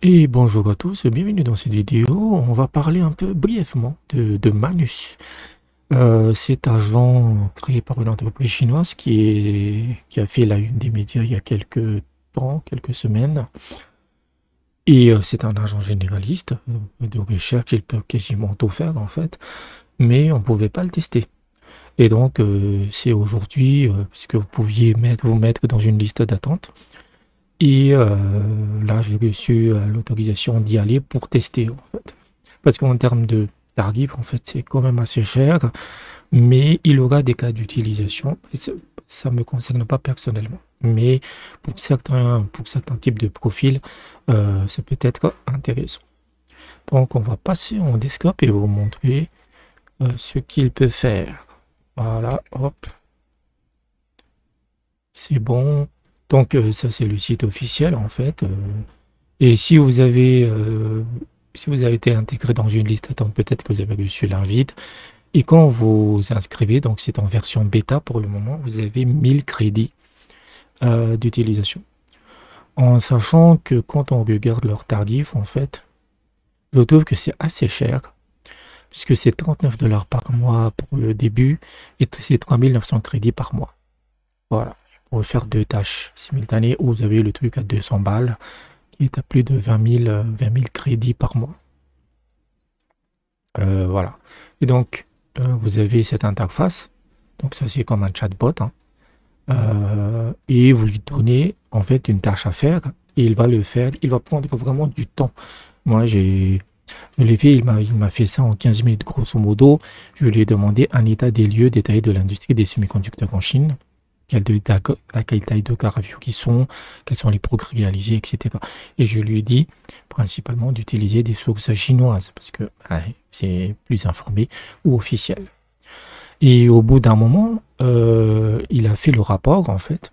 Et bonjour à tous, bienvenue dans cette vidéo. On va parler un peu brièvement de Manus. Cet agent créé par une entreprise chinoise qui a fait la une des médias il y a quelques temps, quelques semaines. Et c'est un agent généraliste de recherche, il peut quasiment tout faire en fait, mais on ne pouvait pas le tester. Et donc c'est aujourd'hui, puisque vous pouviez vous mettre dans une liste d'attente. Et là, j'ai reçu l'autorisation d'y aller pour tester, en fait. Parce qu'en termes de tarifs, en fait, c'est quand même assez cher, mais il aura des cas d'utilisation. Ça ne me concerne pas personnellement. Mais pour certains types de profils, ça peut être intéressant. Donc, on va passer en desktop et vous montrer ce qu'il peut faire. Voilà, hop, c'est bon. Donc ça c'est le site officiel en fait. Et si vous avez été intégré dans une liste d'attente, peut-être que vous avez reçu l'invite. Et quand vous inscrivez, donc c'est en version bêta pour le moment, vous avez 1000 crédits d'utilisation. En sachant que quand on regarde leur tarif, en fait, je trouve que c'est assez cher, puisque c'est 39 $ par mois pour le début, et c'est 3900 crédits par mois. Voilà, pour faire deux tâches simultanées, où vous avez le truc à 200 balles, qui est à plus de 20 000 crédits par mois. Voilà. Et donc, vous avez cette interface. Donc, ça, c'est comme un chatbot, hein. Et vous lui donnez, en fait, une tâche à faire. Et il va le faire. Il va prendre vraiment du temps. Moi, je l'ai fait. Il m'a fait ça en 15 minutes, grosso modo. Je lui ai demandé un état des lieux détaillé de l'industrie des semi-conducteurs en Chine. Quelle taille de gravure qui sont, quels sont les progrès réalisés, etc. Et je lui ai dit principalement d'utiliser des sources chinoises parce que c'est plus informé ou officiel. Et au bout d'un moment, il a fait le rapport en fait.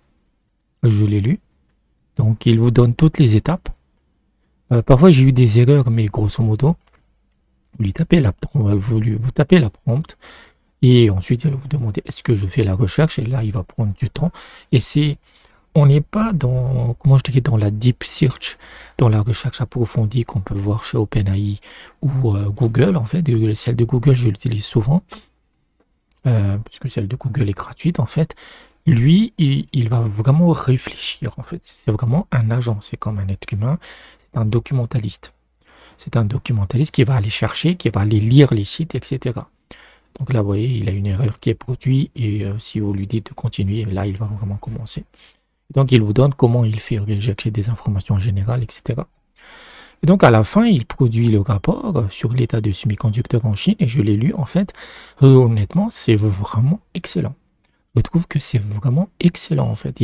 Je l'ai lu. Donc il vous donne toutes les étapes. Parfois j'ai eu des erreurs, mais grosso modo, vous tapez la prompt. Et ensuite, il va vous demander est-ce que je fais la recherche, et là, il va prendre du temps. Et on n'est pas dans, comment je dirais, dans la deep search, dans la recherche approfondie qu'on peut voir chez OpenAI ou Google, en fait. Celle de Google, je l'utilise souvent, puisque celle de Google est gratuite, en fait. Lui, il va vraiment réfléchir, en fait. C'est vraiment un agent, c'est comme un être humain, c'est un documentaliste. C'est un documentaliste qui va aller chercher, qui va aller lire les sites, etc. Donc là, vous voyez, il a une erreur qui est produite et si vous lui dites de continuer, là, il va vraiment commencer. Donc, il vous donne comment il fait rechercher des informations générales, etc. Et donc, à la fin, il produit le rapport sur l'état de semi-conducteurs en Chine et je l'ai lu, en fait. Honnêtement, c'est vraiment excellent. Je trouve que c'est vraiment excellent, en fait.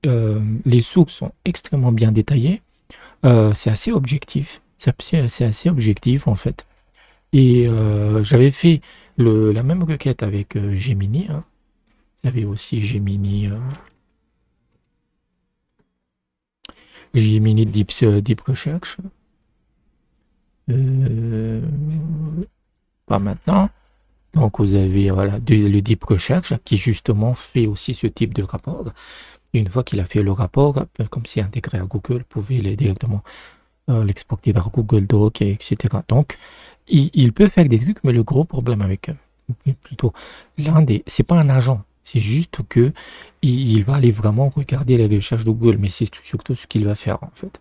Les sources sont extrêmement bien détaillées. C'est assez objectif. C'est assez objectif, en fait. Et j'avais fait la même requête avec Gemini, hein. J'avais aussi Gemini Deep Research. Pas maintenant. Donc vous avez voilà, le Deep Research qui justement fait aussi ce type de rapport. Et une fois qu'il a fait le rapport, comme c'est intégré à Google, vous pouvez directement l'exporter vers Google Doc, etc. Donc, il peut faire des trucs, mais le gros problème avec plutôt c'est pas un agent, c'est juste que il va aller vraiment regarder les recherches de Google, mais c'est surtout ce qu'il va faire en fait.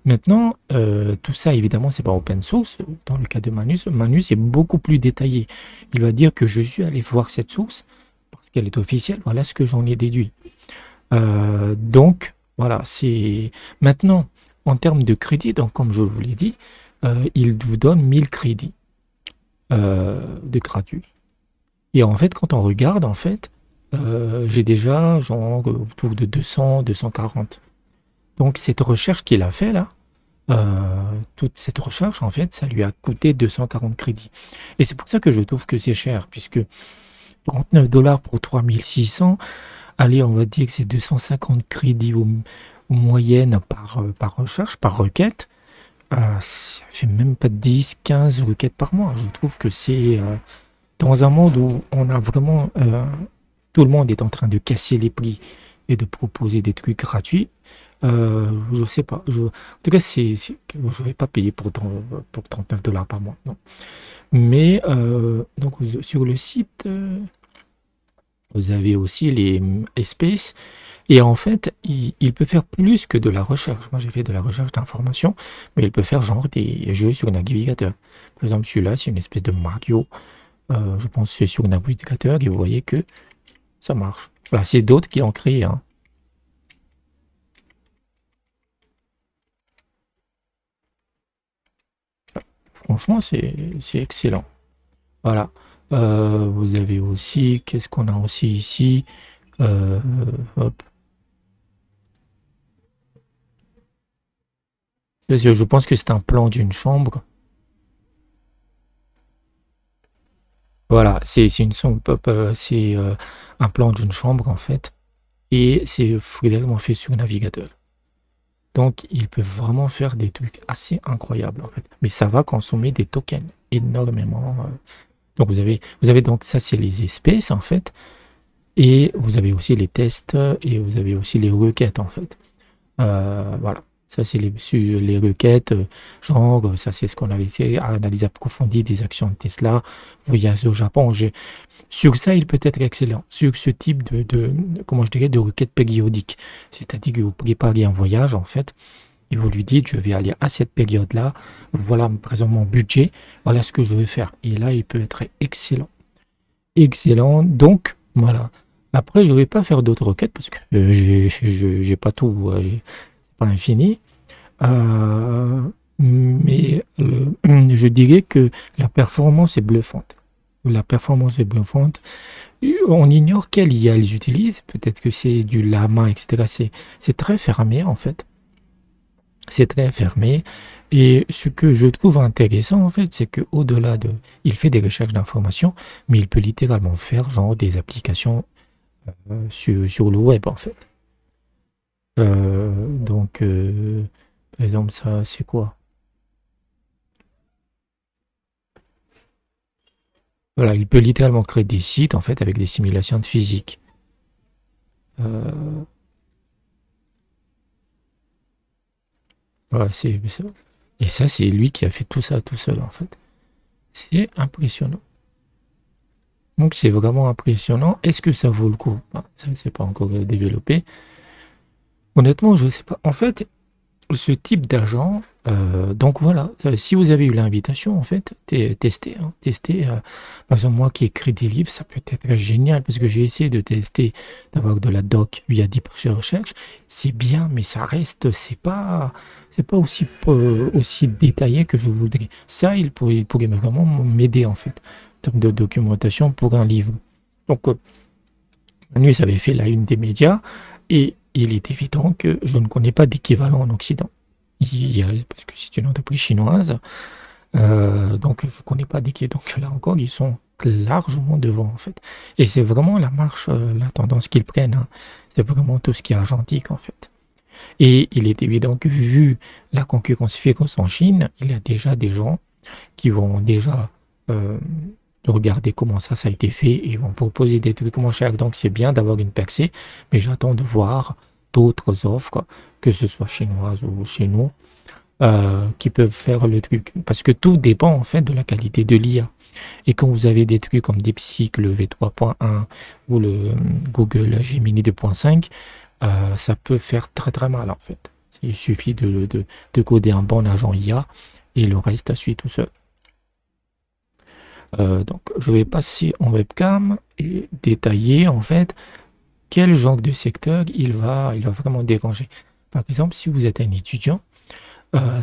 Maintenant, tout ça évidemment c'est pas open source. Dans le cas de Manus, Manus est beaucoup plus détaillé. Il va dire que je suis allé voir cette source parce qu'elle est officielle. Voilà ce que j'en ai déduit. Donc voilà, c'est maintenant en termes de crédit. Donc comme je vous l'ai dit, il vous donne 1000 crédits de gratuit. Et en fait, quand on regarde, en fait, j'ai déjà genre autour de 200, 240. Donc cette recherche qu'il a fait là, toute cette recherche, en fait, ça lui a coûté 240 crédits. Et c'est pour ça que je trouve que c'est cher, puisque 39 $ pour 3600, allez, on va dire que c'est 250 crédits au moyenne par recherche, par requête. Ça fait même pas 10, 15 requêtes par mois. Je trouve que c'est dans un monde où on a vraiment tout le monde est en train de casser les prix et de proposer des trucs gratuits. Je sais pas. En tout cas, je vais pas payer pour 39 $ par mois. Non. Mais donc sur le site, vous avez aussi les Space. Et en fait, il peut faire plus que de la recherche. Moi, j'ai fait de la recherche d'informations, mais il peut faire genre des jeux sur un navigateur. Par exemple, celui-là, c'est une espèce de Mario. Je pense que c'est sur un navigateur et vous voyez que ça marche. Voilà, c'est d'autres qui l'ont créé, hein. Franchement, c'est excellent. Voilà. Vous avez aussi, qu'est-ce qu'on a aussi ici? Hop. Je pense que c'est un plan d'une chambre. Voilà, c'est une chambre, c'est un plan d'une chambre en fait. Et c'est fréquemment fait sur navigateur. Donc, ils peuvent vraiment faire des trucs assez incroyables en fait. Mais ça va consommer des tokens énormément. Donc, vous avez donc ça, c'est les espèces en fait. Et vous avez aussi les tests et vous avez aussi les requêtes en fait. Voilà. Ça, c'est les requêtes, genre, ça, c'est ce qu'on avait essayé, analyse approfondie des actions de Tesla, voyage au Japon. Sur ça, il peut être excellent. Sur ce type comment je dirais, de requête périodique. C'est-à-dire que vous préparez un voyage, en fait, et vous lui dites, je vais aller à cette période-là, voilà, par exemple, mon budget, voilà ce que je vais faire. Et là, il peut être excellent. Excellent. Donc, voilà. Après, je ne vais pas faire d'autres requêtes parce que j'ai pas tout, c'est pas infini. Euh, mais je dirais que la performance est bluffante. La performance est bluffante. On ignore quelle IA ils utilisent. Peut-être que c'est du Llama, etc. C'est très fermé en fait. C'est très fermé. Et ce que je trouve intéressant en fait, c'est qu'au-delà de... Il fait des recherches d'informations, mais il peut littéralement faire genre des applications sur le web en fait. Donc, par exemple, ça, c'est quoi? Voilà, il peut littéralement créer des sites en fait avec des simulations de physique. Euh, voilà, et ça, c'est lui qui a fait tout ça tout seul en fait. C'est impressionnant. Donc, c'est vraiment impressionnant. Est-ce que ça vaut le coup? Ça, c'est pas encore développé. Honnêtement, je sais pas. En fait, ce type d'agent, donc voilà, si vous avez eu l'invitation, en fait, testez, hein, testez. Par exemple, moi qui écris des livres, ça peut être génial parce que j'ai essayé de tester, d'avoir de la doc via Deep Research. C'est bien, mais ça reste, c'est pas aussi détaillé que je voudrais. Ça, il pourrait vraiment m'aider, en fait, en termes de documentation pour un livre. Donc, Manu avait fait la une des médias et il est évident que je ne connais pas d'équivalent en Occident. Parce que c'est une entreprise chinoise, donc je ne connais pas d'équivalent. Donc là encore, ils sont largement devant en fait. Et c'est vraiment la marche, la tendance qu'ils prennent, hein. C'est vraiment tout ce qui est argentique en fait. Et il est évident que vu la concurrence féroce en Chine, il y a déjà des gens qui vont déjà euh, regarder comment ça a été fait et ils vont proposer des trucs moins chers. Donc c'est bien d'avoir une percée, mais j'attends de voir d'autres offres, que ce soit chinoises ou chez nous, qui peuvent faire le truc. Parce que tout dépend en fait de la qualité de l'IA. Et quand vous avez des trucs comme DeepSeek, le V3.1 ou le Google Gemini 2.5, ça peut faire très très mal en fait. Il suffit de coder un bon agent IA et le reste suit tout seul. Donc, je vais passer en webcam et détailler en fait quel genre de secteur il va vraiment déranger. Par exemple, si vous êtes un étudiant,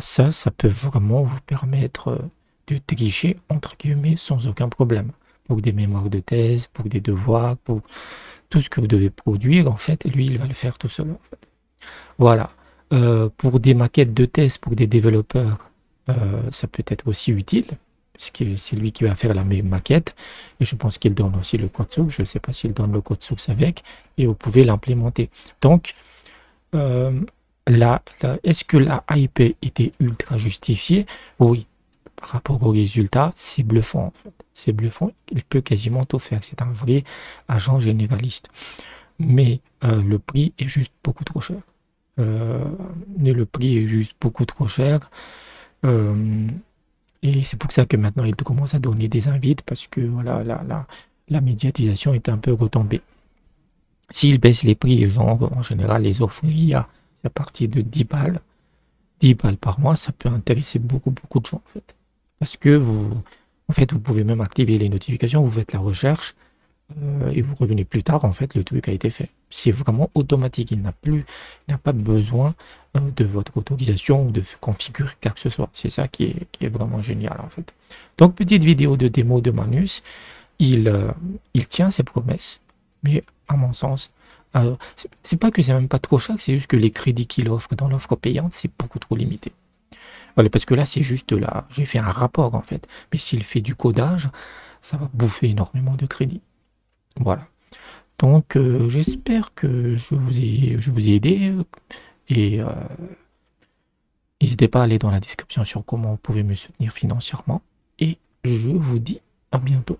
ça peut vraiment vous permettre de tricher entre guillemets sans aucun problème. Pour des mémoires de thèse, pour des devoirs, pour tout ce que vous devez produire, en fait, lui, il va le faire tout seul. En fait. Voilà. Pour des maquettes de thèse, pour des développeurs, ça peut être aussi utile puisque c'est lui qui va faire la maquette, et je pense qu'il donne aussi le code source, je ne sais pas s'il donne le code source avec, et vous pouvez l'implémenter. Donc, euh, est-ce que la hype était ultra justifiée? Oui. Par rapport aux résultats, c'est bluffant en fait. C'est bluffant, il peut quasiment tout faire. C'est un vrai agent généraliste. Mais le prix est juste beaucoup trop cher. mais le prix est juste beaucoup trop cher. Euh, et c'est pour ça que maintenant il commence à donner des invites parce que voilà, la médiatisation est un peu retombée. S'il baisse les prix, genre en général les offres IA, c'est à partir de 10 balles. 10 balles par mois, ça peut intéresser beaucoup de gens en fait. Parce que en fait, vous pouvez même activer les notifications, vous faites la recherche et vous revenez plus tard, en fait, le truc a été fait. C'est vraiment automatique, il n'a pas besoin de votre autorisation ou de configurer quoi que ce soit. C'est ça qui est vraiment génial en fait. Donc, petite vidéo de démo de Manus, il tient ses promesses, mais à mon sens, c'est pas que c'est même pas trop cher, c'est juste que les crédits qu'il offre dans l'offre payante, c'est beaucoup trop limité. Voilà, parce que là, c'est juste là, j'ai fait un rapport en fait. Mais s'il fait du codage, ça va bouffer énormément de crédits. Voilà. Donc, j'espère que je vous ai aidé. Et n'hésitez pas à aller dans la description sur comment vous pouvez me soutenir financièrement. Et je vous dis à bientôt.